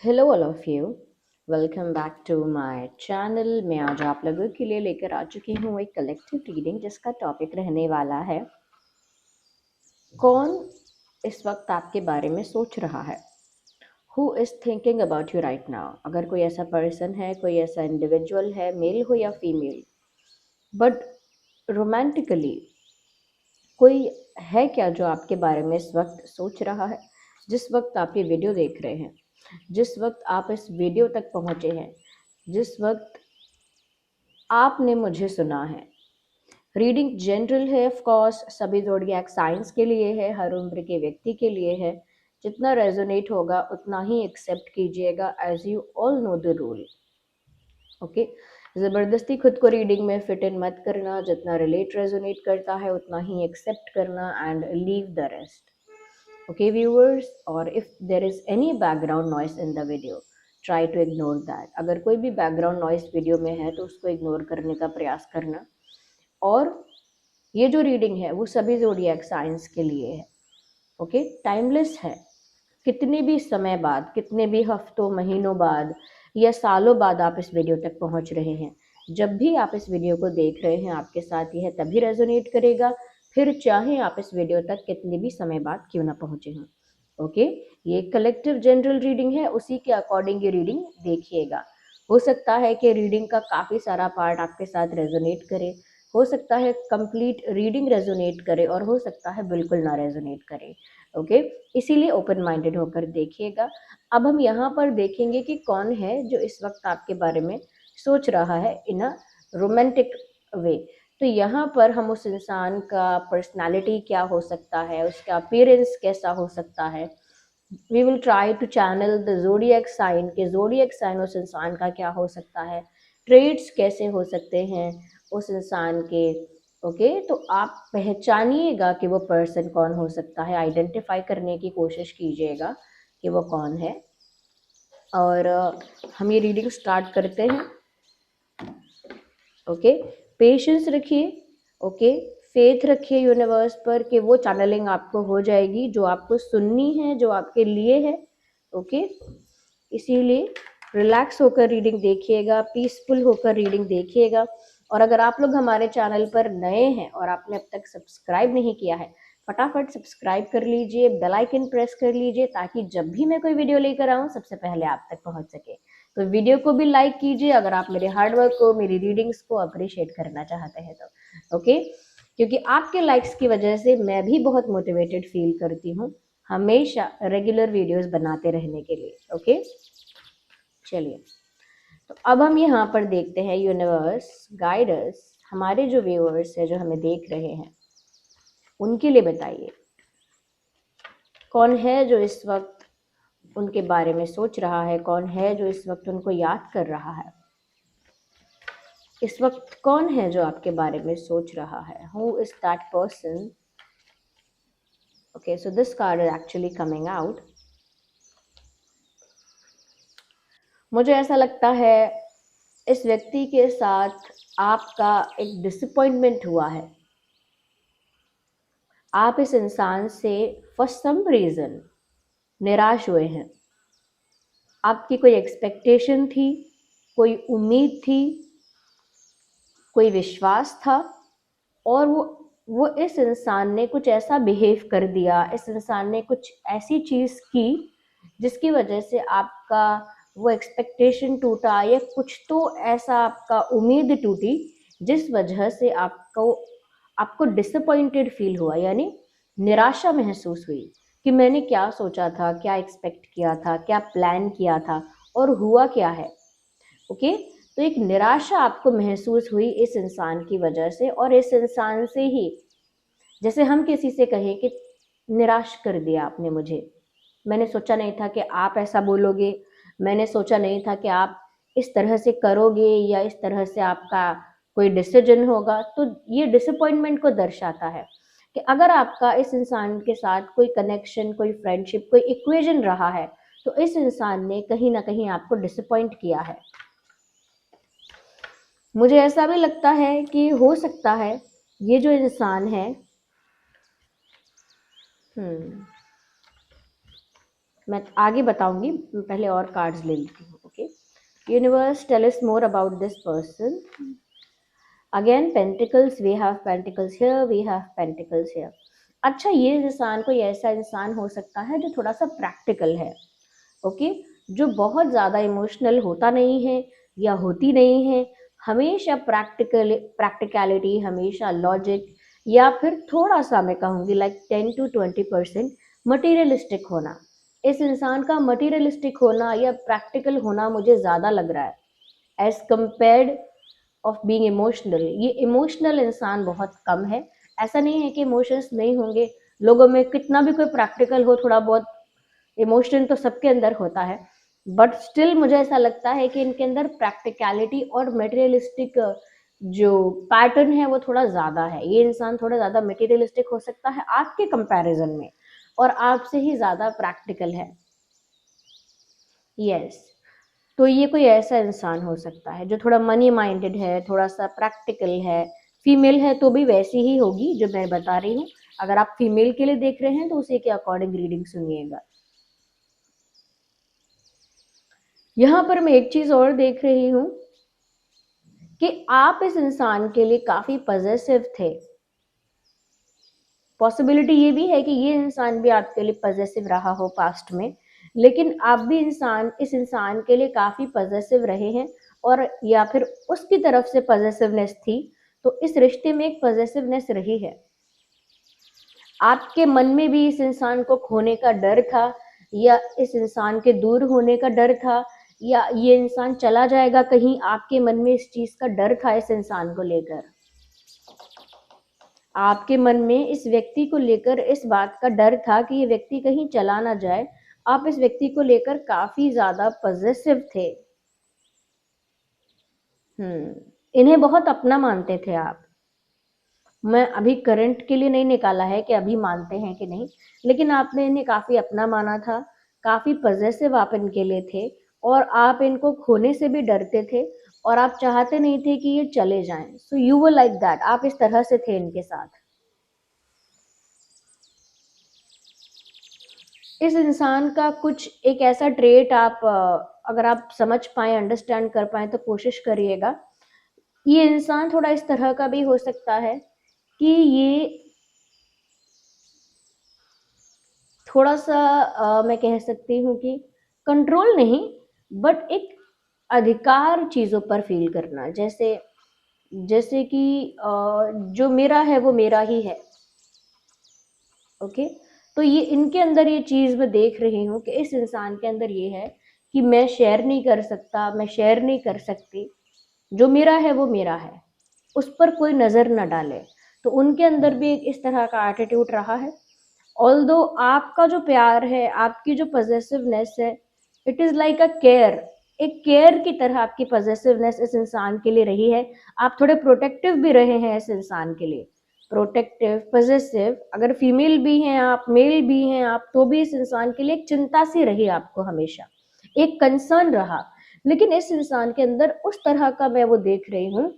Hello all of you. Welcome back to my channel. मैं आज आप लोगों के लिए लेकर आ चुकी हूँ एक कलेक्टिव रीडिंग जिसका टॉपिक रहने वाला है कौन इस वक्त आपके बारे में सोच रहा है। Who is thinking about you right now. अगर कोई ऐसा पर्सन है, कोई ऐसा इंडिविजुअल है, मेल हो या फीमेल, बट रोमांटिकली कोई है क्या जो आपके बारे में इस वक्त सोच रहा है। जिस वक्त आप ये वीडियो देख रहे हैं, जिस वक्त आप इस वीडियो तक पहुंचे हैं, जिस वक्त आपने मुझे सुना है। रीडिंग जनरल है, ऑफ कोर्स सभी ज़ोडिएक साइंस के लिए है, हर उम्र के व्यक्ति के लिए है। जितना रेजोनेट होगा उतना ही एक्सेप्ट कीजिएगा, as you all know the rule. Okay, ज़बरदस्ती खुद को रीडिंग में फिट इन मत करना। जितना रिलेट रेजोनेट करता है उतना ही एक्सेप्ट करना and leave the rest. Okay viewers, और if there is any background noise in the video, try to ignore that. अगर कोई भी बैकग्राउंड नॉइस वीडियो में है तो उसको इग्नोर करने का प्रयास करना। और ये जो रीडिंग है वो सभी ज़ोडिएक साइंस के लिए है। ओके, टाइमलेस है। कितने भी समय बाद, कितने भी हफ्तों महीनों बाद या सालों बाद आप इस वीडियो तक पहुंच रहे हैं, जब भी आप इस वीडियो को देख रहे हैं आपके साथ यह तभी रेजोनेट करेगा, फिर चाहे आप इस वीडियो तक कितने भी समय बाद क्यों ना पहुंचे हों। ओके, ये कलेक्टिव जनरल रीडिंग है, उसी के अकॉर्डिंग ये रीडिंग देखिएगा। हो सकता है कि रीडिंग का काफ़ी सारा पार्ट आपके साथ रेजोनेट करे, हो सकता है कंप्लीट रीडिंग रेजोनेट करे, और हो सकता है बिल्कुल ना रेजोनेट करे। ओके, इसीलिए ओपन माइंडेड होकर देखिएगा। अब हम यहाँ पर देखेंगे कि कौन है जो इस वक्त आपके बारे में सोच रहा है इन अ रोमांटिक वे। तो यहाँ पर हम उस इंसान का पर्सनालिटी क्या हो सकता है, उसका अपीयरेंस कैसा हो सकता है, we will try to channel the zodiac sign के ज़ोडिएक साइन उस इंसान का क्या हो सकता है, ट्रेड्स कैसे हो सकते हैं उस इंसान के। ओके, तो आप पहचानिएगा कि वो पर्सन कौन हो सकता है, आइडेंटिफाई करने की कोशिश कीजिएगा कि वो कौन है। और हम ये रीडिंग स्टार्ट करते हैं। ओके, पेशेंस रखिए। ओके, फेथ रखिए यूनिवर्स पर कि वो चैनलिंग आपको हो जाएगी जो आपको सुननी है, जो आपके लिए है। ओके, इसीलिए रिलैक्स होकर रीडिंग देखिएगा, पीसफुल होकर रीडिंग देखिएगा। और अगर आप लोग हमारे चैनल पर नए हैं और आपने अब तक सब्सक्राइब नहीं किया है, फटाफट सब्सक्राइब कर लीजिए, बेल आइकन प्रेस कर लीजिए, ताकि जब भी मैं कोई वीडियो लेकर आऊँ सबसे पहले आप तक पहुँच सके। तो वीडियो को भी लाइक कीजिए अगर आप मेरे हार्डवर्क को, मेरी रीडिंग्स को अप्रिशिएट करना चाहते हैं तो। ओके, क्योंकि आपके लाइक्स की वजह से मैं भी बहुत मोटिवेटेड फील करती हूँ हमेशा रेगुलर वीडियोस बनाते रहने के लिए। ओके, चलिए, तो अब हम यहाँ पर देखते हैं यूनिवर्स गाइडर्स, हमारे जो व्यूअर्स है जो हमें देख रहे हैं, उनके लिए बताइए कौन है जो इस वक्त उनके बारे में सोच रहा है, कौन है जो इस वक्त उनको याद कर रहा है। इस वक्त कौन है जो आपके बारे में सोच रहा है, who is that person. Okay, so this card is actually coming out. मुझे ऐसा लगता है इस व्यक्ति के साथ आपका एक डिसअपॉइंटमेंट हुआ है। आप इस इंसान से फॉर सम रीज़न निराश हुए हैं। आपकी कोई एक्सपेक्टेशन थी, कोई उम्मीद थी, कोई विश्वास था, और वो इस इंसान ने कुछ ऐसा बिहेव कर दिया, इस इंसान ने कुछ ऐसी चीज़ की जिसकी वजह से आपका वो एक्सपेक्टेशन टूटा, या कुछ तो ऐसा आपका उम्मीद टूटी जिस वजह से आपको आपको डिसअपॉइंटेड फील हुआ, यानी निराशा महसूस हुई कि मैंने क्या सोचा था, क्या एक्सपेक्ट किया था, क्या प्लान किया था, और हुआ क्या है। ओके, तो एक निराशा आपको महसूस हुई इस इंसान की वजह से, और इस इंसान से ही, जैसे हम किसी से कहें कि निराश कर दिया आपने मुझे, मैंने सोचा नहीं था कि आप ऐसा बोलोगे, मैंने सोचा नहीं था कि आप इस तरह से करोगे या इस तरह से आपका कोई डिसीजन होगा। तो ये डिसअपॉइंटमेंट को दर्शाता है कि अगर आपका इस इंसान के साथ कोई कनेक्शन, कोई फ्रेंडशिप, कोई इक्वेशन रहा है, तो इस इंसान ने कहीं ना कहीं आपको डिसअपॉइंट किया है। मुझे ऐसा भी लगता है कि हो सकता है ये जो इंसान है, मैं आगे बताऊंगी, पहले और कार्ड्स ले लेती हूँ। Okay, universe tell us more about this person. Again pentacles, we have pentacles here, we have pentacles here. अच्छा, ये इंसान कोई ऐसा इंसान हो सकता है जो थोड़ा सा प्रैक्टिकल है। ओके, जो बहुत ज़्यादा इमोशनल होता नहीं है या होती नहीं है, हमेशा प्रैक्टिकलिटी, हमेशा लॉजिक, या फिर थोड़ा सा मैं कहूँगी लाइक 10 to 20% मटीरियलिस्टिक होना। इस इंसान का मटीरियलिस्टिक होना या प्रैक्टिकल होना मुझे ज़्यादा लग रहा है as compared of being emotional. ये इमोशनल इंसान बहुत कम है। ऐसा नहीं है कि इमोशंस नहीं होंगे, लोगों में कितना भी कोई प्रैक्टिकल हो, थोड़ा बहुत इमोशन तो सबके अंदर होता है, बट स्टिल मुझे ऐसा लगता है कि इनके अंदर प्रैक्टिकलिटी और मटेरियलिस्टिक जो पैटर्न है वो थोड़ा ज़्यादा है। ये इंसान थोड़ा ज़्यादा मटेरियलिस्टिक हो सकता है आपके कंपैरिजन में, और आपसे ही ज़्यादा प्रैक्टिकल है। यस, तो ये कोई ऐसा इंसान हो सकता है जो थोड़ा मनी माइंडेड है, थोड़ा सा प्रैक्टिकल है। फीमेल है तो भी वैसी ही होगी जो मैं बता रही हूँ। अगर आप फीमेल के लिए देख रहे हैं तो उसी के अकॉर्डिंग रीडिंग सुनिएगा। यहाँ पर मैं एक चीज और देख रही हूँ कि आप इस इंसान के लिए काफी पजेसिव थे। पॉसिबिलिटी ये भी है कि ये इंसान भी आपके लिए पजेसिव रहा हो पास्ट में, लेकिन आप भी इस इंसान के लिए काफी पजेसिव रहे हैं, और या फिर उसकी तरफ से पजेसिवनेस थी। तो इस रिश्ते में एक पजेसिवनेस रही है। आपके मन में भी इस इंसान को खोने का डर था, या इस इंसान के दूर होने का डर था, या ये इंसान चला जाएगा कहीं, आपके मन में इस चीज का डर था इस इंसान को लेकर। आपके मन में इस व्यक्ति को लेकर इस बात का डर था कि ये व्यक्ति कहीं चला ना जाए। आप इस व्यक्ति को लेकर काफी ज्यादा पॉजिटिव थे। इन्हें बहुत अपना मानते थे आप। मैं अभी करंट के लिए नहीं निकाला है कि अभी मानते हैं कि नहीं, लेकिन आपने इन्हें काफी अपना माना था, काफी पजेसिव आप इनके लिए थे, और आप इनको खोने से भी डरते थे, और आप चाहते नहीं थे कि ये चले जाएं। So you were like that, आप इस तरह से थे इनके साथ। इस इंसान का कुछ एक ऐसा ट्रेट आप अगर आप समझ पाए, अंडरस्टैंड कर पाए तो कोशिश करिएगा। ये इंसान थोड़ा इस तरह का भी हो सकता है कि ये थोड़ा सा मैं कह सकती हूँ कि कंट्रोल नहीं, बट एक अधिकार चीज़ों पर फील करना, जैसे जैसे कि जो मेरा है वो मेरा ही है। ओके, तो ये इनके अंदर ये चीज़ मैं देख रही हूँ कि इस इंसान के अंदर ये है कि मैं शेयर नहीं कर सकता, मैं शेयर नहीं कर सकती, जो मेरा है वो मेरा है, उस पर कोई नज़र न डाले। तो उनके अंदर भी एक इस तरह का एटीट्यूड रहा है। ऑल्दो आपका जो प्यार है, आपकी जो पजेसिवनेस है, it is like a care, एक केयर की तरह आपकी पजेसिवनेस इस इंसान के लिए रही है। आप थोड़े प्रोटेक्टिव भी रहे हैं इस इंसान के लिए, प्रोटेक्टिव, पजेसिव। अगर फीमेल भी हैं आप, मेल भी हैं आप, तो भी इस इंसान के लिए एक चिंता सी रही आपको हमेशा, एक कंसर्न रहा। लेकिन इस इंसान के अंदर उस तरह का मैं वो देख रही हूँ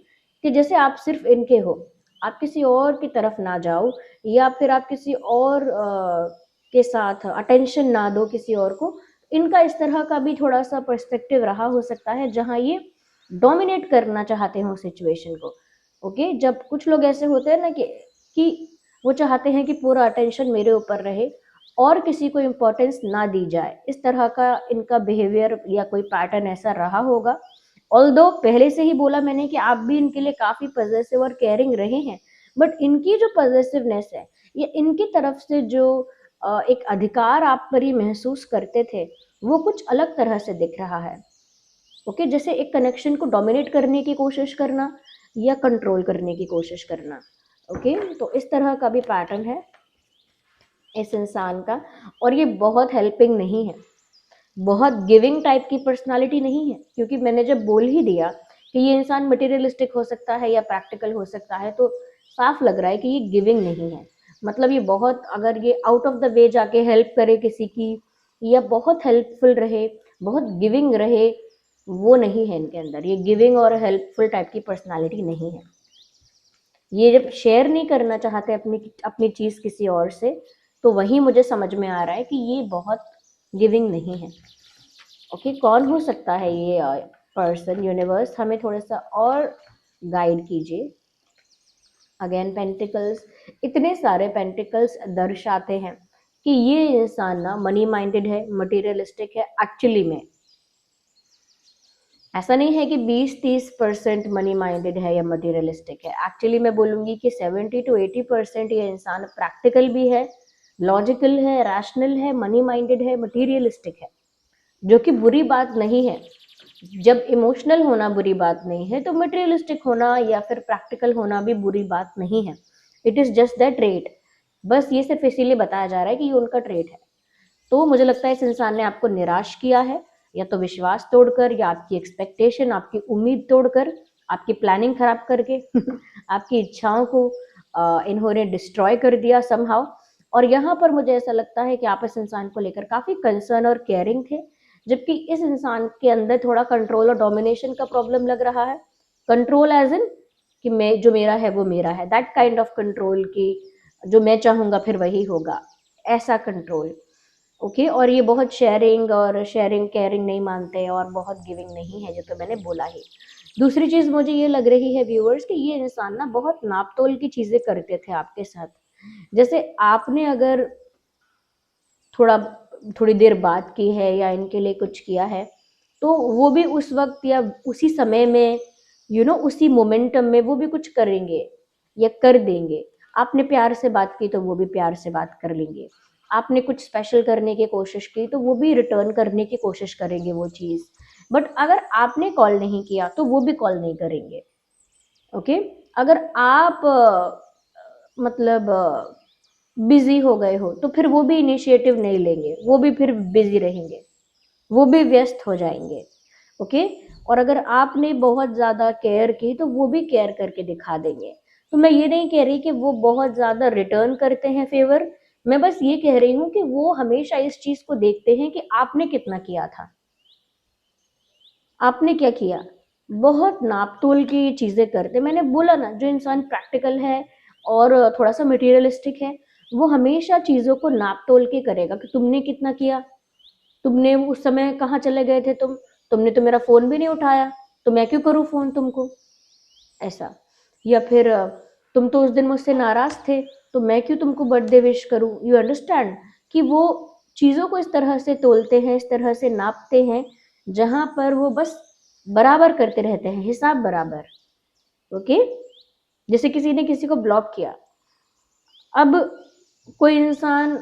कि जैसे आप सिर्फ इनके हो, आप किसी और की तरफ ना जाओ, या फिर आप किसी और के साथ अटेंशन ना दो किसी और को। इनका इस तरह का भी थोड़ा सा पर्सपेक्टिव रहा हो सकता है, जहाँ ये डोमिनेट करना चाहते हो सिचुएशन को। ओके, जब कुछ लोग ऐसे होते हैं ना कि वो चाहते हैं कि पूरा अटेंशन मेरे ऊपर रहे और किसी को इम्पोर्टेंस ना दी जाए, इस तरह का इनका बिहेवियर या कोई पैटर्न ऐसा रहा होगा। ऑल्दो पहले से ही बोला मैंने कि आप भी इनके लिए काफी पजेसिव और केयरिंग रहे हैं, बट इनकी जो पजेसिवनेस है, ये इनकी तरफ से जो एक अधिकार आप पर ही महसूस करते थे, वो कुछ अलग तरह से दिख रहा है। ओके, जैसे एक कनेक्शन को डोमिनेट करने की कोशिश करना या कंट्रोल करने की कोशिश करना। ओके, तो इस तरह का भी पैटर्न है इस इंसान का, और ये बहुत हेल्पिंग नहीं है, बहुत गिविंग टाइप की पर्सनालिटी नहीं है। क्योंकि मैंने जब बोल ही दिया कि ये इंसान मटेरियलिस्टिक हो सकता है या प्रैक्टिकल हो सकता है, तो साफ लग रहा है कि ये गिविंग नहीं है। मतलब ये बहुत, अगर ये आउट ऑफ द वे जाके हेल्प करे किसी की, या बहुत हेल्पफुल रहे, बहुत गिविंग रहे, वो नहीं है इनके अंदर। ये गिविंग और हेल्पफुल टाइप की पर्सनालिटी नहीं है। ये जब शेयर नहीं करना चाहते अपनी अपनी चीज़ किसी और से, तो वही मुझे समझ में आ रहा है कि ये बहुत गिविंग नहीं है। ओके, कौन हो सकता है ये पर्सन? यूनिवर्स हमें थोड़ा सा और गाइड कीजिए। अगेन पेंटिकल्स, इतने सारे पेंटिकल्स दर्शाते हैं कि ये इंसान ना मनी माइंडेड है, मटेरियलिस्टिक है एक्चुअली में। ऐसा नहीं है कि 20-30% मनी माइंडेड है या मटेरियलिस्टिक है। एक्चुअली मैं बोलूंगी कि 70 to 80% ये इंसान प्रैक्टिकल भी है, लॉजिकल है, रैशनल है, मनी माइंडेड है, मटेरियलिस्टिक है, जो कि बुरी बात नहीं है। जब इमोशनल होना बुरी बात नहीं है, तो मटेरियलिस्टिक होना या फिर प्रैक्टिकल होना भी बुरी बात नहीं है। It is just that trait. बस ये सिर्फ इसीलिए बताया जा रहा है कि ये उनका ट्रेट है। तो मुझे लगता है इस इंसान ने आपको निराश किया है, या तो विश्वास तोड़कर, या आपकी एक्सपेक्टेशन, आपकी उम्मीद तोड़कर, आपकी प्लानिंग खराब करके आपकी इच्छाओं को इन्होंने डिस्ट्रॉय कर दिया समहाउ। और यहाँ पर मुझे ऐसा लगता है कि आप इस इंसान को लेकर काफी कंसर्न और केयरिंग थे, जबकि इस इंसान के अंदर थोड़ा कंट्रोल और डोमिनेशन का प्रॉब्लम लग रहा है। कंट्रोल एज इन कि मैं, जो मेरा है वो मेरा है, दैट काइंड ऑफ कंट्रोल की जो मैं चाहूंगा फिर वही होगा, ऐसा कंट्रोल। ओके, और ये बहुत शेयरिंग केयरिंग नहीं मानते, और बहुत गिविंग नहीं है, जो तो मैंने बोला ही। दूसरी चीज मुझे ये लग रही है व्यूअर्स कि ये इंसान ना बहुत नापतोल की चीजें करते थे आपके साथ। जैसे आपने अगर थोड़ा थोड़ी देर बात की है या इनके लिए कुछ किया है, तो वो भी उस वक्त या उसी समय में, उसी मोमेंटम में वो भी कुछ करेंगे या कर देंगे। आपने प्यार से बात की तो वो भी प्यार से बात कर लेंगे। आपने कुछ स्पेशल करने की कोशिश की तो वो भी रिटर्न करने की कोशिश करेंगे वो चीज़। बट अगर आपने कॉल नहीं किया तो वो भी कॉल नहीं करेंगे। ओके, अगर आप मतलब बिजी हो गए हो तो फिर वो भी इनिशिएटिव नहीं लेंगे, वो भी फिर बिजी रहेंगे, वो भी व्यस्त हो जाएंगे। ओके, और अगर आपने बहुत ज़्यादा केयर की तो वो भी केयर करके दिखा देंगे। तो मैं ये नहीं कह रही कि वो बहुत ज़्यादा रिटर्न करते हैं फेवर। मैं बस ये कह रही हूँ कि वो हमेशा इस चीज़ को देखते हैं कि आपने कितना किया था, आपने क्या किया। बहुत नापतोल की चीज़ें करते, मैंने बोला ना, जो इंसान प्रैक्टिकल है और थोड़ा सा मटेरियलिस्टिक है, वो हमेशा चीज़ों को नाप तोल के करेगा कि तुमने कितना किया, तुमने उस समय कहाँ चले गए थे, तुमने तो मेरा फ़ोन भी नहीं उठाया, तो मैं क्यों करूँ फ़ोन तुमको, ऐसा। या फिर तुम तो उस दिन मुझसे नाराज़ थे, तो मैं क्यों तुमको बर्थडे विश करूँ। यू अंडरस्टैंड कि वो चीज़ों को इस तरह से तोलते हैं, इस तरह से नापते हैं, जहाँ पर वो बस बराबर करते रहते हैं, हिसाब बराबर। ओके, जैसे किसी ने किसी को ब्लॉक किया, अब कोई इंसान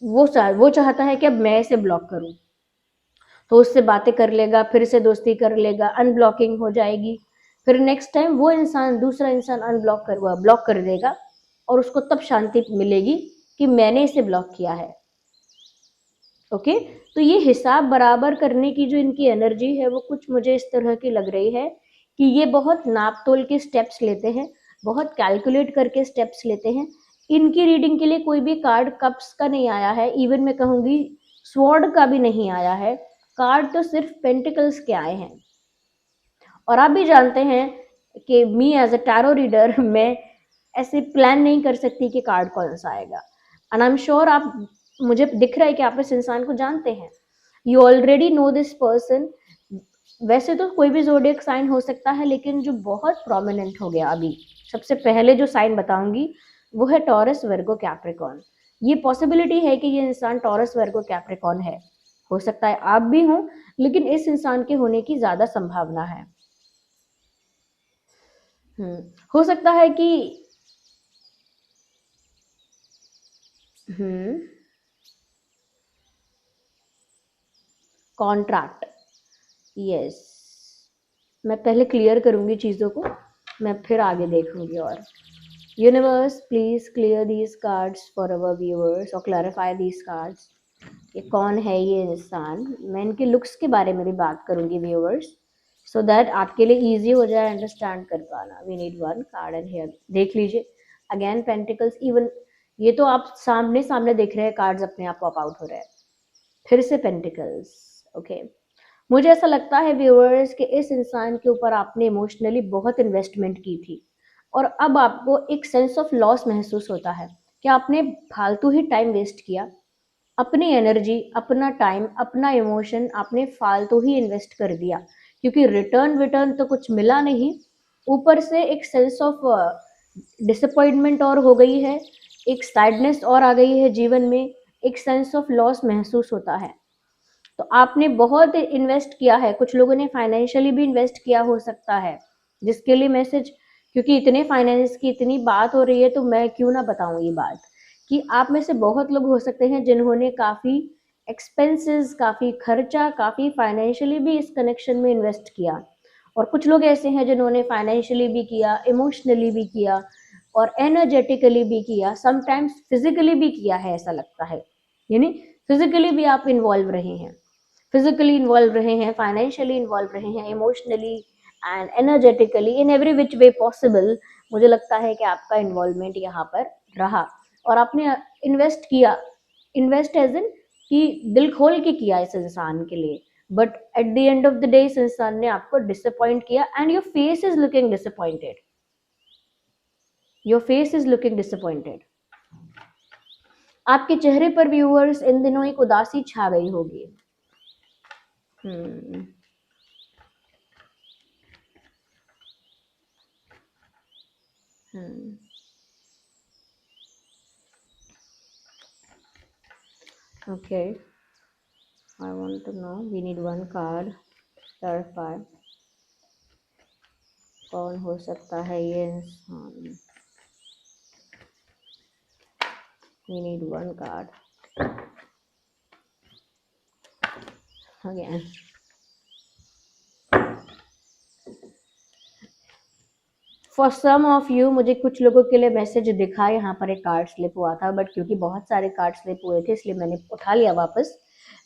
वो चाहता है कि अब मैं इसे ब्लॉक करूं, तो उससे बातें कर लेगा, फिर से दोस्ती कर लेगा, अनब्लॉकिंग हो जाएगी। फिर नेक्स्ट टाइम वो इंसान, दूसरा इंसान ब्लॉक कर देगा, और उसको तब शांति मिलेगी कि मैंने इसे ब्लॉक किया है। ओके, तो ये हिसाब बराबर करने की जो इनकी एनर्जी है, वो कुछ मुझे इस तरह की लग रही है कि ये बहुत नाप तोल के स्टेप्स लेते हैं, बहुत कैलकुलेट करके स्टेप्स लेते हैं। इनकी रीडिंग के लिए कोई भी कार्ड कप्स का नहीं आया है, इवन मैं कहूँगी स्वॉर्ड का भी नहीं आया है। कार्ड तो सिर्फ पेंटिकल्स के आए हैं। और आप भी जानते हैं कि me as a tarot reader मैं ऐसे प्लान नहीं कर सकती कि कार्ड कौन सा आएगा। एंड आई एम श्योर आप, मुझे दिख रहा है कि आप इस इंसान को जानते हैं, you already know this person. वैसे तो कोई भी जोडियक साइन हो सकता है, लेकिन जो बहुत प्रोमिनेंट हो गया अभी, सबसे पहले जो साइन बताऊंगी वो है टॉरस, वर्गो, कैप्रिकॉर्न। ये पॉसिबिलिटी है कि ये इंसान टॉरस, वर्गो, कैप्रिकॉर्न है। हो सकता है आप भी हों, लेकिन इस इंसान के होने की ज्यादा संभावना है। हो सकता है कि हम्म कॉन्ट्रैक्ट, यस। मैं पहले क्लियर करूंगी चीज़ों को, मैं फिर आगे देखूंगी। और universe please clear these cards for our viewers, और क्लैरिफाई दीज कार्ड्स। ये कौन है ये इंसान, मैं इनके लुक्स के बारे में भी बात करूंगी व्यूअर्स, सो दैट आपके लिए इजी हो जाए अंडरस्टैंड कर पाना। We need one card and here देख लीजिए। अगेन पेंटिकल्स, इवन ये तो आप सामने सामने देख रहे हैं, कार्ड्स अपने आप पॉप आउट हो रहे हैं। फिर से पेंटिकल्स। ओके, मुझे ऐसा लगता है व्यूअर्स कि इस इंसान के ऊपर आपने इमोशनली बहुत इन्वेस्टमेंट की थी, और अब आपको एक सेंस ऑफ लॉस महसूस होता है कि आपने फालतू ही टाइम वेस्ट किया, अपनी एनर्जी, अपना टाइम, अपना इमोशन आपने फालतू ही इन्वेस्ट कर दिया, क्योंकि रिटर्न विटर्न तो कुछ मिला नहीं। ऊपर से एक सेंस ऑफ डिसअपॉइंटमेंट और हो गई है, एक सैडनेस और आ गई है जीवन में, एक सेंस ऑफ लॉस महसूस होता है। तो आपने बहुत इन्वेस्ट किया है, कुछ लोगों ने फाइनेंशियली भी इन्वेस्ट किया हो सकता है, जिसके लिए मैसेज, क्योंकि इतने फाइनेंस की इतनी बात हो रही है तो मैं क्यों ना बताऊं ये बात, कि आप में से बहुत लोग हो सकते हैं जिन्होंने काफ़ी एक्सपेंसेस, काफ़ी खर्चा, काफ़ी फाइनेंशियली भी इस कनेक्शन में इन्वेस्ट किया। और कुछ लोग ऐसे हैं जिन्होंने फाइनेंशियली भी किया, इमोशनली भी किया, और एनर्जेटिकली भी किया, समटाइम्स फिजिकली भी किया है ऐसा लगता है। यानी फिजिकली भी आप इन्वॉल्व रहे हैं, फिजिकली इन्वॉल्व रहे हैं, फाइनेंशियली इन्वॉल्व रहे हैं, emotionally and energetically, in every which way possible. मुझे लगता है कि आपका इन्वॉल्वमेंट यहाँ पर रहा, और आपने इन्वेस्ट किया, इन्वेस्ट एज इन कि दिल खोल के किया इस इंसान के लिए, but at the end of the day इस इंसान ने आपको डिसअपॉइंट किया, and your face is looking disappointed, your face is looking disappointed. आपके चेहरे पर व्यूअर्स इन दिनों एक उदासी छा गई होगी। हम्म। हम्म। Okay, I want to know. We need one card. Clarify. कौन हो सकता है ये इंसान? We need one card. Again. For some of you, मुझे कुछ लोगों के लिए मैसेज दिखा, यहाँ पर एक कार्ड स्लिप हुआ था, बट क्योंकि बहुत सारे कार्ड स्लिप हुए थे इसलिए मैंने उठा लिया वापस।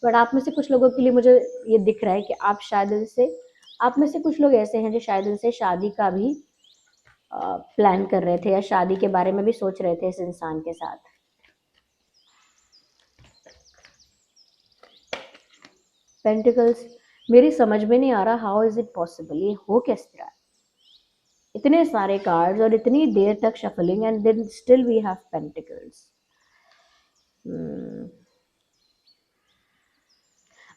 बट आप में से कुछ लोगों के लिए मुझे ये दिख रहा है कि आप शायद इनसे, आप में से कुछ लोग ऐसे हैं जो शायद इनसे शादी का भी प्लान कर रहे थे, या शादी के बारे में भी सोच रहे थे इस इंसान के साथ। पेंटिकल्स, मेरी समझ में नहीं आ रहा, हाउ इज इट पॉसिबल, ये हो कैसे रहा है? इतने सारे कार्ड्स और इतनी देर तक shuffling, and then still we have pentacles.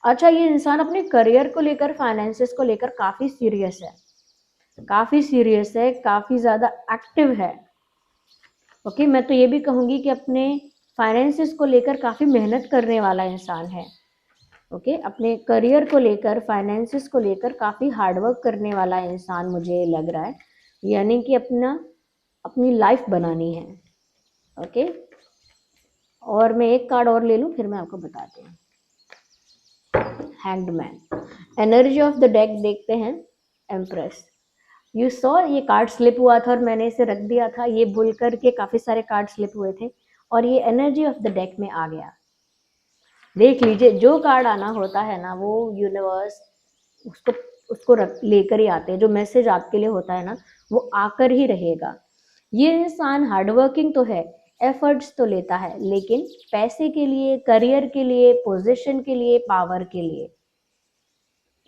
अच्छा, ये इंसान अपने करियर को लेकर, फाइनेंसेस को लेकर काफी सीरियस है, काफी सीरियस है, काफी ज्यादा एक्टिव है। ओके, मैं तो ये भी कहूंगी कि अपने फाइनेंसेस को लेकर काफी मेहनत करने वाला इंसान है। ओके, अपने करियर को लेकर, फाइनेंसेस को लेकर काफी हार्डवर्क करने वाला इंसान मुझे लग रहा है, यानी कि अपनी लाइफ बनानी है। ओके, और मैं एक कार्ड और ले लूं फिर मैं आपको बताती हूँ। Hanged man, energy of the deck देखते हैं। एम्प्रेस, यू सॉ, ये कार्ड स्लिप हुआ था और मैंने इसे रख दिया था, ये भूल करके काफी सारे कार्ड स्लिप हुए थे और ये एनर्जी ऑफ द डेक में आ गया। देख लीजिए, जो कार्ड आना होता है ना वो यूनिवर्स उसको उसको लेकर ही आते हैं, जो मैसेज आपके लिए होता है ना वो आकर ही रहेगा। ये इंसान हार्डवर्किंग तो है, एफर्ट्स तो लेता है, लेकिन पैसे के लिए, करियर के लिए, पोजीशन के लिए, पावर के लिए,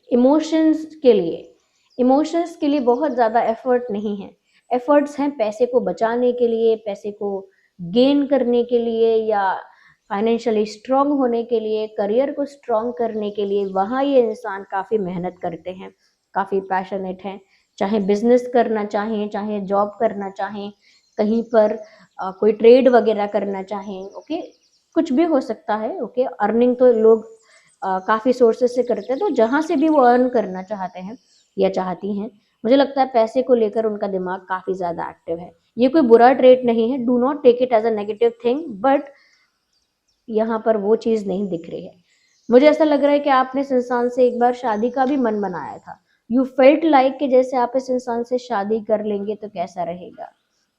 इमोशंस के लिए, इमोशंस के लिए बहुत ज़्यादा एफर्ट नहीं है। एफर्ट्स हैं पैसे को बचाने के लिए, पैसे को गेन करने के लिए, या फाइनेंशियली स्ट्रांग होने के लिए, करियर को स्ट्रांग करने के लिए। वहाँ ये इंसान काफ़ी मेहनत करते हैं, काफ़ी पैशनेट हैं, चाहे बिजनेस करना चाहें, चाहे जॉब करना चाहें, कहीं पर कोई ट्रेड वगैरह करना चाहें। ओके, कुछ भी हो सकता है। ओके, अर्निंग तो लोग काफ़ी सोर्सेस से करते हैं, तो जहाँ से भी वो अर्न करना चाहते हैं या चाहती हैं, मुझे लगता है पैसे को लेकर उनका दिमाग काफ़ी ज़्यादा एक्टिव है। ये कोई बुरा ट्रेट नहीं है, do not take it as a negative thing, but यहाँ पर वो चीज़ नहीं दिख रही है। मुझे ऐसा लग रहा है कि आपने इस इंसान से एक बार शादी का भी मन बनाया था। यू फेल्ट लाइक कि जैसे आप इस इंसान से शादी कर लेंगे तो कैसा रहेगा,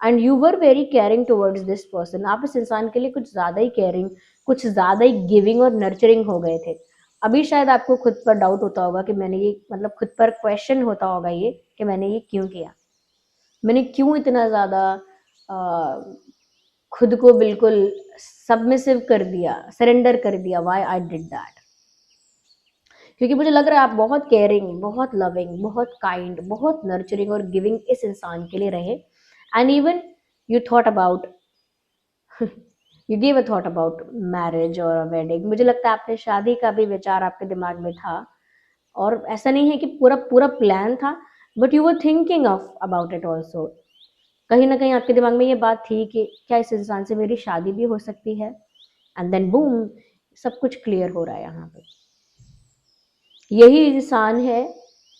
and you were very caring towards this person. आप इस इंसान के लिए कुछ ज़्यादा ही केयरिंग, कुछ ज़्यादा ही गिविंग और नर्चरिंग हो गए थे। अभी शायद आपको खुद पर डाउट होता होगा कि मैंने ये, मतलब खुद पर क्वेश्चन होता होगा ये कि मैंने ये क्यों किया, मैंने क्यों इतना ज़्यादा खुद को बिल्कुल सबमिसिव कर दिया, सरेंडर कर दिया, व्हाई आई डिड दैट। क्योंकि मुझे लग रहा है आप बहुत केयरिंग, बहुत लविंग, बहुत काइंड, बहुत नर्चरिंग और गिविंग इस इंसान के लिए रहे, and even you thought about you give a thought about marriage और वेडिंग। मुझे लगता है आपने शादी का भी विचार आपके दिमाग में था, और ऐसा नहीं है कि पूरा पूरा प्लान था, but you were thinking of about it also. कहीं ना कहीं आपके दिमाग में ये बात थी कि क्या इस इंसान से मेरी शादी भी हो सकती है, एंड देन बूम, सब कुछ क्लियर हो रहा है यहाँ पे। यही इंसान है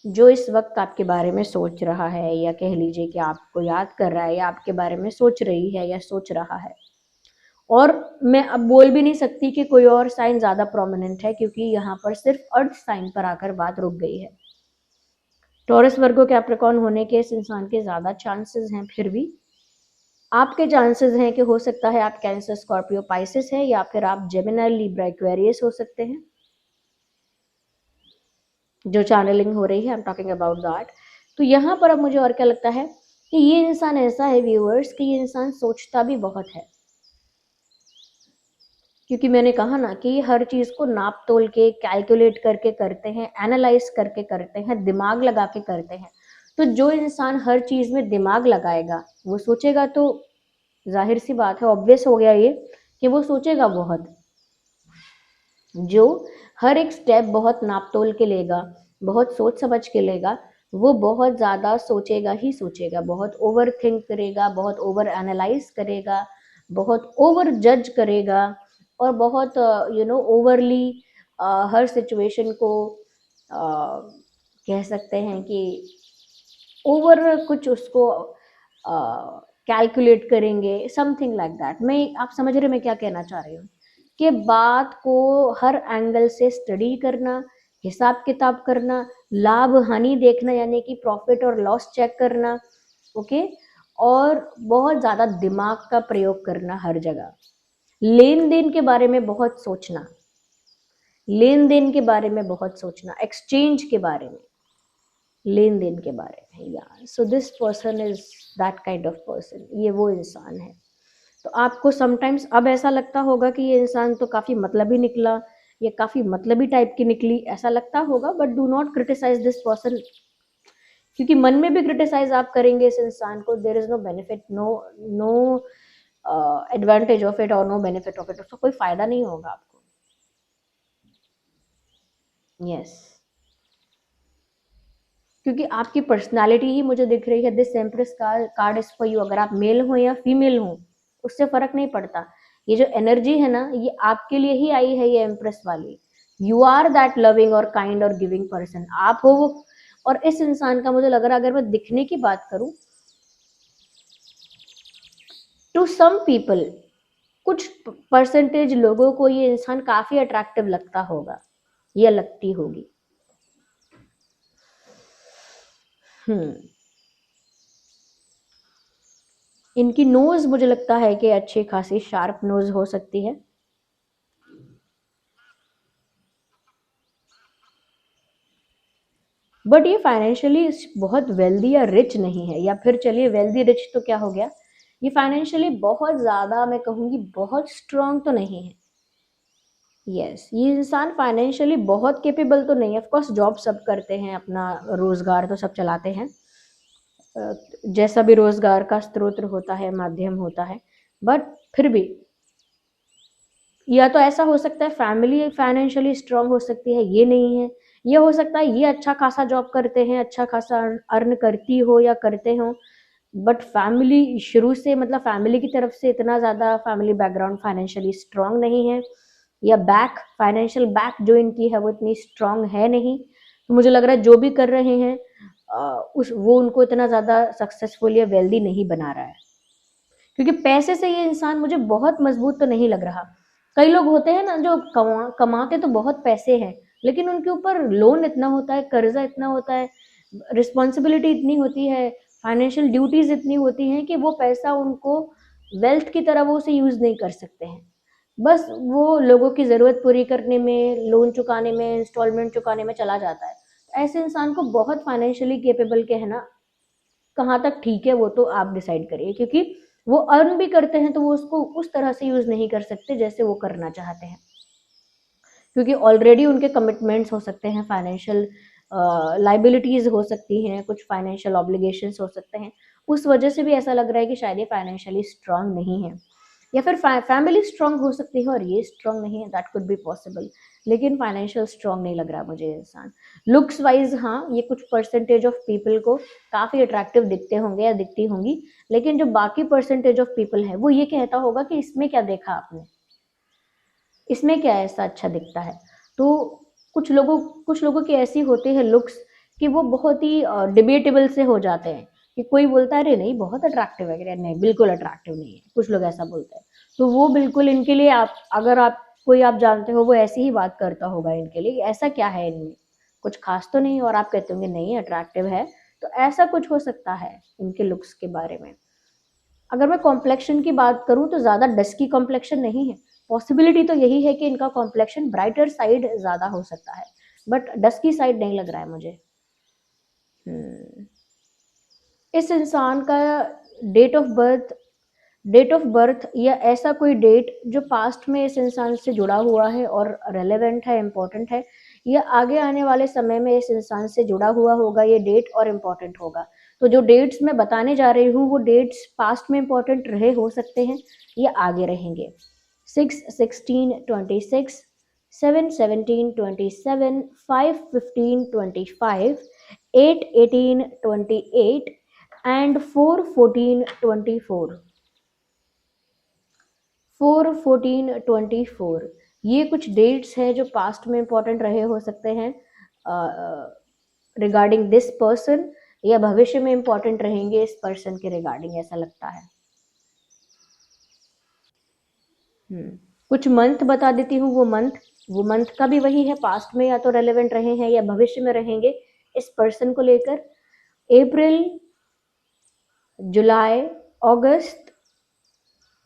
जो इस वक्त आपके बारे में सोच रहा है, या कह लीजिए कि आपको याद कर रहा है, या आपके बारे में सोच रही है या सोच रहा है। और मैं अब बोल भी नहीं सकती कि कोई और साइन ज्यादा प्रोमिनेंट है, क्योंकि यहाँ पर सिर्फ अर्थ साइन पर आकर बात रुक गई है। टॉरस वर्गो कैप्रिकॉर्न होने के इस इंसान के ज्यादा चांसेस हैं, फिर भी आपके चांसेस हैं कि हो सकता है आप कैंसर, स्कॉर्पियो, पाइसिस है, या फिर आप जेमिनी, लिब्रा, एक्वेरियस हो सकते हैं। जो चैनलिंग हो रही है, I am talking about that. तो यहाँ पर अब मुझे और क्या लगता है कि ये इंसान ऐसा है व्यूअर्स, कि ये इंसान सोचता भी बहुत है। क्योंकि मैंने कहा ना कि ये हर चीज को नाप तोल के, कैलकुलेट करके करते हैं, एनालाइज करके करते हैं, दिमाग लगा के करते हैं। तो जो इंसान हर चीज में दिमाग लगाएगा, वो सोचेगा, तो जाहिर सी बात है, ऑब्वियस हो गया ये, कि वो सोचेगा बहुत। जो हर एक स्टेप बहुत नाप तोल के लेगा, बहुत सोच समझ के लेगा, वो बहुत ज़्यादा सोचेगा ही सोचेगा, बहुत ओवर थिंक करेगा, बहुत ओवर एनालाइज करेगा, बहुत ओवर जज करेगा, और बहुत ओवरली हर सिचुएशन को कह सकते हैं कि ओवर कुछ उसको कैलकुलेट करेंगे, समथिंग लाइक दैट। मैं, आप समझ रहे मैं क्या कहना चाह रही हूँ, कि बात को हर एंगल से स्टडी करना, हिसाब किताब करना, लाभ हानि देखना, यानी कि प्रॉफिट और लॉस चेक करना, ओके, और बहुत ज़्यादा दिमाग का प्रयोग करना हर जगह। लेन देन के बारे में बहुत सोचना, लेन देन के बारे में बहुत सोचना, एक्सचेंज के बारे में, लेन देन के बारे में। या so this person is that kind of person, ये वो इंसान है। तो आपको समटाइम्स अब ऐसा लगता होगा कि ये इंसान तो काफ़ी मतलबी निकला, ये काफ़ी मतलबी टाइप की निकली, ऐसा लगता होगा, but do not criticize this person. क्योंकि मन में भी क्रिटिसाइज आप करेंगे इस इंसान को, there is no benefit, no no advantage of it, और नो बेनिफिट ऑफ इट, उसका कोई फायदा नहीं होगा आपको। Yes yes. क्योंकि आपकी पर्सनालिटी ही मुझे दिख रही है। This empress card is for you. अगर आप मेल हो या फीमेल हो, उससे फर्क नहीं पड़ता। ये जो एनर्जी है ना, ये आपके लिए ही आई है, ये एम्प्रेस वाली। यू आर दैट लविंग और काइंड और गिविंग पर्सन, आप हो वो। और इस इंसान का मुझे लग रहा है, अगर मैं दिखने की बात करूं, टू सम पीपल, कुछ परसेंटेज लोगों को ये इंसान काफी अट्रैक्टिव लगता होगा, या लगती होगी। हम्म इनकी नोज मुझे लगता है कि अच्छी खासी शार्प नोज हो सकती है। बट ये फाइनेंशियली बहुत वेल्दी या रिच नहीं है, या फिर चलिए वेल्दी रिच तो क्या हो गया, ये फाइनेंशियली बहुत ज़्यादा, मैं कहूँगी बहुत स्ट्रांग तो नहीं है। यस, ये इंसान फाइनेंशियली बहुत कैपेबल तो नहीं है। ऑफकोर्स जॉब सब करते हैं, अपना रोजगार तो सब चलाते हैं, जैसा भी रोजगार का स्रोत होता है, माध्यम होता है, बट फिर भी या तो ऐसा हो सकता है फैमिली फाइनेंशियली स्ट्रांग हो सकती है, ये नहीं है। ये हो सकता है ये अच्छा खासा जॉब करते हैं, अच्छा खासा अर्न करती हो या करते हो, बट फैमिली शुरू से, मतलब फैमिली की तरफ से इतना ज़्यादा फैमिली बैकग्राउंड फाइनेंशियली स्ट्रांग नहीं है, या बैक, फाइनेंशियल बैक जो इनकी है वो इतनी स्ट्रांग है नहीं। तो मुझे लग रहा है जो भी कर रहे हैं उस वो उनको इतना ज़्यादा सक्सेसफुल या वेल्दी नहीं बना रहा है। क्योंकि पैसे से ये इंसान मुझे बहुत मजबूत तो नहीं लग रहा। कई लोग होते हैं ना जो कमाते तो बहुत पैसे हैं, लेकिन उनके ऊपर लोन इतना होता है, कर्जा इतना होता है, रिस्पॉन्सिबिलिटी इतनी होती है, फाइनेंशियल ड्यूटीज इतनी होती हैं कि वो पैसा उनको वेल्थ की तरह वो उसे यूज नहीं कर सकते हैं। बस वो लोगों की ज़रूरत पूरी करने में, लोन चुकाने में, इंस्टॉलमेंट चुकाने में चला जाता है। ऐसे इंसान को बहुत फाइनेंशियली केपेबल कहना कहाँ तक ठीक है, वो तो आप डिसाइड करिए। क्योंकि वो अर्न भी करते हैं तो वो उसको उस तरह से यूज नहीं कर सकते जैसे वो करना चाहते हैं, क्योंकि ऑलरेडी उनके कमिटमेंट्स हो सकते हैं, फाइनेंशियल लाइबिलिटीज हो सकती हैं, कुछ फाइनेंशियल ऑब्लिगेशंस हो सकते हैं। उस वजह से भी ऐसा लग रहा है कि शायद ये फाइनेंशियली स्ट्रांग नहीं है। या फिर फैमिली स्ट्रांग हो सकती है और ये स्ट्रांग नहीं है, दैट कुड बी पॉसिबल, लेकिन फाइनेंशियल स्ट्रांग नहीं लग रहा मुझे इंसान। लुक्स वाइज हाँ, ये कुछ परसेंटेज ऑफ पीपल को काफ़ी अट्रैक्टिव दिखते होंगे या दिखती होंगी, लेकिन जो बाकी परसेंटेज ऑफ पीपल है वो ये कहता होगा कि इसमें क्या देखा आपने, इसमें क्या ऐसा अच्छा दिखता है। तो कुछ लोगों की ऐसी होती है लुक्स कि वो बहुत ही डिबेटेबल से हो जाते हैं, कि कोई बोलता है अरे नहीं बहुत अट्रैक्टिव है, अरे नहीं बिल्कुल अट्रैक्टिव नहीं है, कुछ लोग ऐसा बोलते हैं। तो वो बिल्कुल इनके लिए, आप अगर आप कोई आप जानते हो वो ऐसी ही बात करता होगा इनके लिए, ऐसा क्या है इनमें, कुछ खास तो नहीं, और आप कहते होंगे नहीं अट्रैक्टिव है। तो ऐसा कुछ हो सकता है इनके लुक्स के बारे में। अगर मैं कॉम्प्लेक्शन की बात करूं तो ज़्यादा डस्की कॉम्प्लेक्शन नहीं है, पॉसिबिलिटी तो यही है कि इनका कॉम्प्लेक्शन ब्राइटर साइड ज़्यादा हो सकता है, बट डस्की साइड नहीं लग रहा है मुझे। हम्म, इस इंसान का date of birth date of birth या ऐसा कोई डेट जो पास्ट में इस इंसान से जुड़ा हुआ है और रेलेवेंट है, इम्पोर्टेंट है, या आगे आने वाले समय में इस इंसान से जुड़ा हुआ होगा ये डेट और इम्पोर्टेंट होगा। तो जो डेट्स मैं बताने जा रही हूँ वो डेट्स पास्ट में इम्पोर्टेंट रहे हो सकते हैं या आगे रहेंगे। 6/16/26, 7/17/27, 5/15/25, 8/18/28 एंड 4/14/24। 4/14/24 ये कुछ डेट्स हैं जो पास्ट में इंपॉर्टेंट रहे हो सकते हैं रिगार्डिंग दिस पर्सन, या भविष्य में इंपॉर्टेंट रहेंगे इस पर्सन के रिगार्डिंग, ऐसा लगता है। कुछ मंथ बता देती हूँ, वो मंथ का भी वही है, पास्ट में या तो रेलेवेंट रहे हैं या भविष्य में रहेंगे इस पर्सन को लेकर। अप्रैल, जुलाई, अगस्त,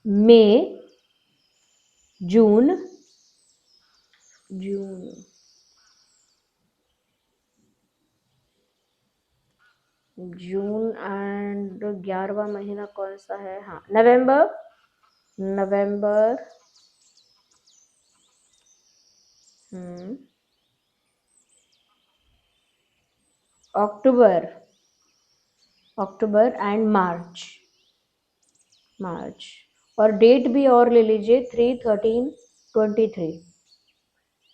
मई, जून, जून जून एंड 11वां महीना कौन सा है, हाँ नवंबर, नवंबर, अक्टूबर, अक्टूबर एंड मार्च, मार्च। और डेट भी और ले लीजिए, 3/13/23,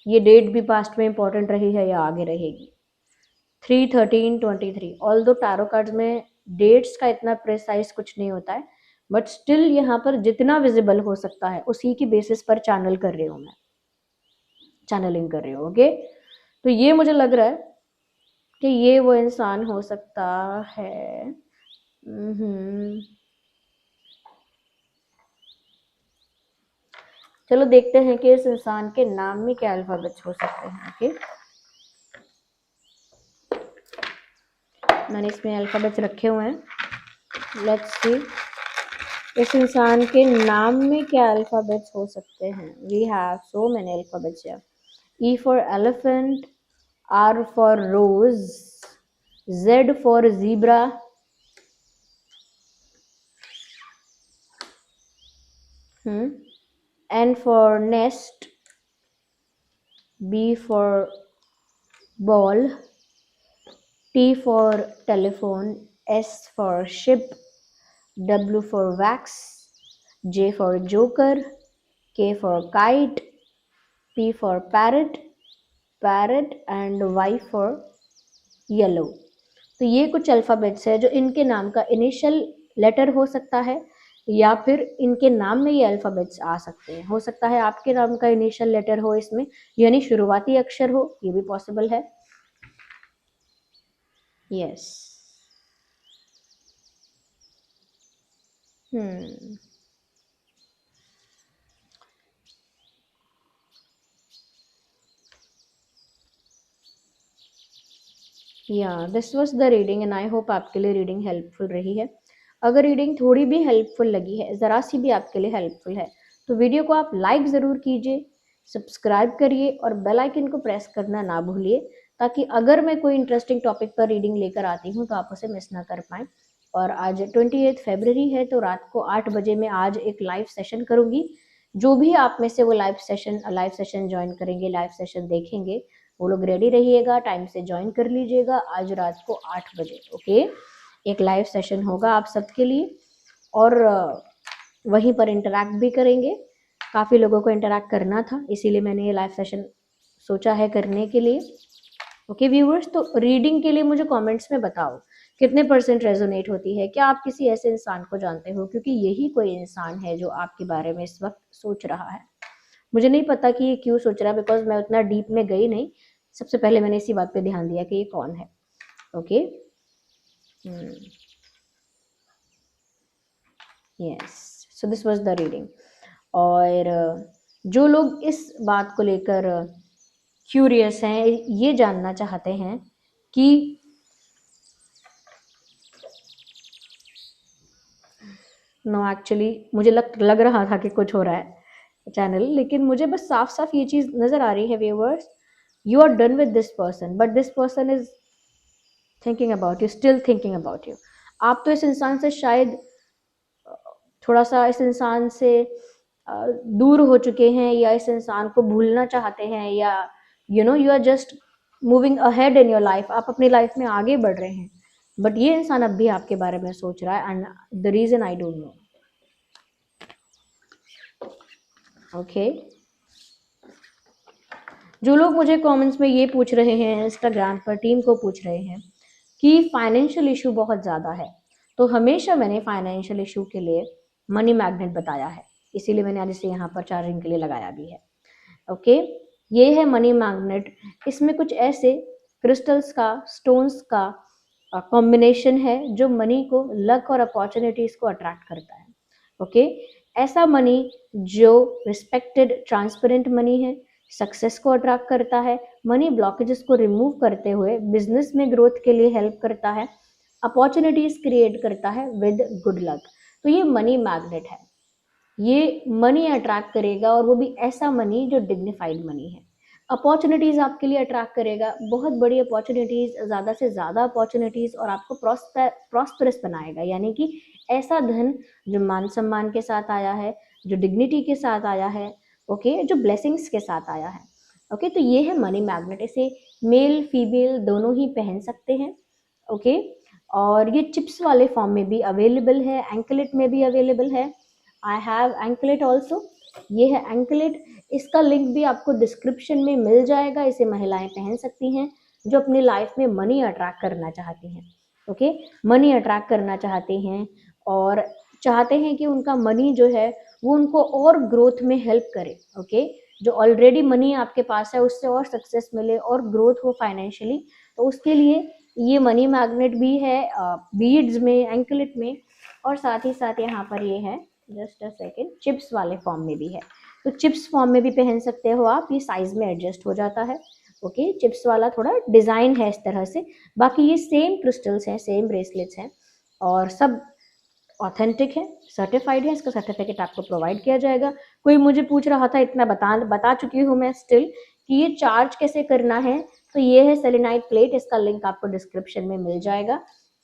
ये डेट भी पास्ट में इंपॉर्टेंट रही है या आगे रहेगी। 3/13/23, ऑल दो टैरो कार्ड्स में डेट्स का इतना प्रिसाइज कुछ नहीं होता है, बट स्टिल यहाँ पर जितना विजिबल हो सकता है उसी की बेसिस पर चैनल कर रही हूँ मैं, चैनलिंग कर रही हूँ। ओके, तो ये मुझे लग रहा है कि ये वो इंसान हो सकता है। चलो देखते हैं कि इस इंसान के नाम में क्या अल्फाबेट्स हो सकते हैं। ओके, मैंने इसमें अल्फाबेट्स रखे हुए हैं, लेट्स सी इस इंसान के नाम में क्या अल्फाबेट्स हो सकते हैं। We have so many alphabets here. E for elephant, R for rose, Z for zebra, N for nest, B for ball, T for telephone, S for ship, W for wax, J for joker, K for kite, P for parrot, and Y for yellow। तो ये कुछ alphabets है जो इनके नाम का initial letter हो सकता है, या फिर इनके नाम में ये अल्फ़ाबेट्स आ सकते हैं। हो सकता है आपके नाम का इनिशियल लेटर हो इसमें, यानी शुरुआती अक्षर हो, ये भी पॉसिबल है। यस। या this was the reading and I hope आपके लिए रीडिंग हेल्पफुल रही है। अगर रीडिंग थोड़ी भी हेल्पफुल लगी है, ज़रा सी भी आपके लिए हेल्पफुल है, तो वीडियो को आप लाइक ज़रूर कीजिए, सब्सक्राइब करिए और बेल आइकन को प्रेस करना ना भूलिए, ताकि अगर मैं कोई इंटरेस्टिंग टॉपिक पर रीडिंग लेकर आती हूँ तो आप उसे मिस ना कर पाएँ। और आज 28 फरवरी है, तो रात को 8 बजे मैं आज एक लाइव सेशन करूँगी। जो भी आप में से वो लाइव सेशन ज्वाइन करेंगे, लाइव सेशन देखेंगे, वो लोग रेडी रहिएगा, टाइम से ज्वाइन कर लीजिएगा आज रात को 8 बजे। ओके, एक लाइव सेशन होगा आप सबके लिए। और वहीं पर इंटरैक्ट भी करेंगे। काफ़ी लोगों को इंटरैक्ट करना था, इसीलिए मैंने ये लाइव सेशन सोचा है करने के लिए। ओके व्यूअर्स, तो रीडिंग के लिए मुझे कमेंट्स में बताओ कितने % रेजोनेट होती है। क्या आप किसी ऐसे इंसान को जानते हो, क्योंकि यही कोई इंसान है जो आपके बारे में इस वक्त सोच रहा है। मुझे नहीं पता कि ये क्यों सोच रहा है, बिकॉज मैं उतना डीप में गई नहीं। सबसे पहले मैंने इसी बात पे ध्यान दिया कि ये कौन है। Okay, yes, so this was the reading. और जो लोग इस बात को लेकर क्यूरियस हैं, ये जानना चाहते हैं कि नो, एक्चुअली मुझे लग रहा था कि कुछ हो रहा है चैनल, लेकिन मुझे बस साफ साफ ये चीज़ नज़र आ रही है viewers, you are done with this person but this person is thinking about you, still thinking about you. आप तो इस इंसान से शायद थोड़ा सा इस इंसान से दूर हो चुके हैं, या इस इंसान को भूलना चाहते हैं, या you are just moving ahead in your life, आप अपनी लाइफ में आगे बढ़ रहे हैं, बट ये इंसान अब भी आपके बारे में सोच रहा है, and the reason I don't know. Okay, जो लोग मुझे कमेंट्स में ये पूछ रहे हैं, इंस्टाग्राम पर टीम को पूछ रहे हैं कि फाइनेंशियल इशू बहुत ज़्यादा है, तो हमेशा मैंने फाइनेंशियल इशू के लिए मनी मैग्नेट बताया है, इसीलिए मैंने आज इसे यहाँ पर चार्जिंग के लिए लगाया भी है। ओके, ये है मनी मैग्नेट। इसमें कुछ ऐसे क्रिस्टल्स का, स्टोन्स का कॉम्बिनेशन है जो मनी को, लक और अपॉर्चुनिटीज को अट्रैक्ट करता है। ओके, ऐसा मनी जो रिस्पेक्टेड ट्रांसपेरेंट मनी है, सक्सेस को अट्रैक्ट करता है, मनी ब्लॉकेजेस को रिमूव करते हुए बिजनेस में ग्रोथ के लिए हेल्प करता है, अपॉर्चुनिटीज क्रिएट करता है विद गुड लक। तो ये मनी मैग्नेट है, ये मनी अट्रैक्ट करेगा, और वो भी ऐसा मनी जो डिग्निफाइड मनी है। अपॉर्चुनिटीज़ आपके लिए अट्रैक्ट करेगा, बहुत बड़ी अपॉर्चुनिटीज़, ज़्यादा से ज़्यादा अपॉर्चुनिटीज़, और आपको प्रॉस्परस बनाएगा, यानी कि ऐसा धन जो मान सम्मान के साथ आया है, जो डिग्निटी के साथ आया है, ओके, जो ब्लेसिंग्स के साथ आया है। ओके, तो ये है मनी मैग्नेट। इसे मेल फीमेल दोनों ही पहन सकते हैं। ओके, और ये चिप्स वाले फॉर्म में भी अवेलेबल है, एंकलेट में भी अवेलेबल है। आई हैव एंकलेट ऑल्सो, ये है एंकलेट। इसका लिंक भी आपको डिस्क्रिप्शन में मिल जाएगा। इसे महिलाएं पहन सकती हैं जो अपनी लाइफ में मनी अट्रैक्ट करना चाहती हैं। ओके, मनी अट्रैक्ट करना चाहते हैं और चाहते हैं कि उनका मनी जो है वो उनको और ग्रोथ में हेल्प करे। ओके, जो ऑलरेडी मनी आपके पास है उससे और सक्सेस मिले और ग्रोथ हो फाइनेंशियली, तो उसके लिए ये मनी मैग्नेट भी है बीड्स में, एंकलेट में, और साथ ही साथ यहाँ पर ये है, जस्ट अ सेकेंड, चिप्स वाले फॉर्म में भी है। तो चिप्स फॉर्म में भी पहन सकते हो आप, ये साइज में एडजस्ट हो जाता है। ओके, चिप्स वाला थोड़ा डिजाइन है इस तरह से, बाकी ये सेम क्रिस्टल्स हैं, सेम ब्रेसलेट्स हैं, और सब ऑथेंटिक है, सर्टिफाइड है। इसका सर्टिफिकेट आपको प्रोवाइड किया जाएगा। कोई मुझे पूछ रहा था, इतना बता चुकी हूँ मैं स्टिल, कि ये चार्ज कैसे करना है। तो ये है सेलेनाइट प्लेट, इसका लिंक आपको डिस्क्रिप्शन में मिल जाएगा।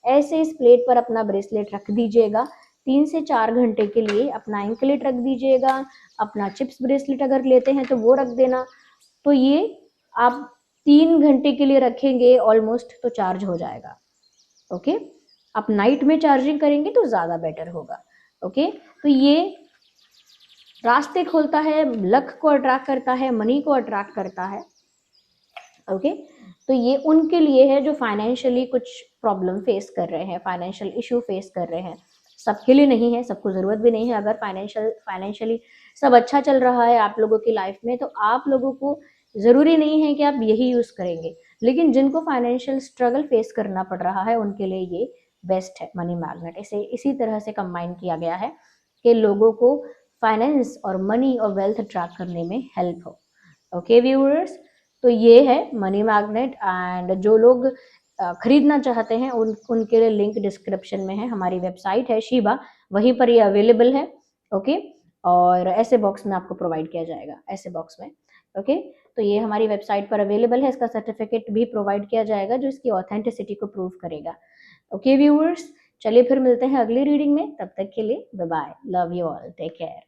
ऐसे इस प्लेट पर अपना ब्रेसलेट रख दीजिएगा, 3 से 4 घंटे के लिए अपना एंकलेट रख दीजिएगा, अपना चिप्स ब्रेसलेट अगर लेते हैं तो वो रख देना। तो ये आप 3 घंटे के लिए रखेंगे ऑलमोस्ट, तो चार्ज हो जाएगा। ओके, आप नाइट में चार्जिंग करेंगे तो ज़्यादा बेटर होगा। ओके, तो ये रास्ते खोलता है, लक को अट्रैक्ट करता है, मनी को अट्रैक्ट करता है। ओके, तो ये उनके लिए है जो फाइनेंशियली कुछ प्रॉब्लम फेस कर रहे हैं, फाइनेंशियल इशू फेस कर रहे हैं। सबके लिए नहीं है, सबको ज़रूरत भी नहीं है। अगर फाइनेंशियली सब अच्छा चल रहा है आप लोगों की लाइफ में, तो आप लोगों को ज़रूरी नहीं है कि आप यही यूज़ करेंगे, लेकिन जिनको फाइनेंशियल स्ट्रगल फेस करना पड़ रहा है उनके लिए ये बेस्ट है मनी मैग्नेट। इसे इसी तरह से कंबाइन किया गया है कि लोगों को फाइनेंस और मनी और वेल्थ अट्रैक्ट करने में हेल्प हो। ओके व्यूअर्स, तो ये है मनी मैग्नेट, एंड जो लोग खरीदना चाहते हैं उनके लिए लिंक डिस्क्रिप्शन में है। हमारी वेबसाइट है शीबा, वहीं पर ये अवेलेबल है। ओके, और ऐसे बॉक्स में आपको प्रोवाइड किया जाएगा, ऐसे बॉक्स में। ओके, तो ये हमारी वेबसाइट पर अवेलेबल है। इसका सर्टिफिकेट भी प्रोवाइड किया जाएगा जो इसकी ऑथेंटिसिटी को प्रूव करेगा। ओके व्यूअर्स, चलिए फिर मिलते हैं अगली रीडिंग में, तब तक के लिए bye bye, love you all, take care.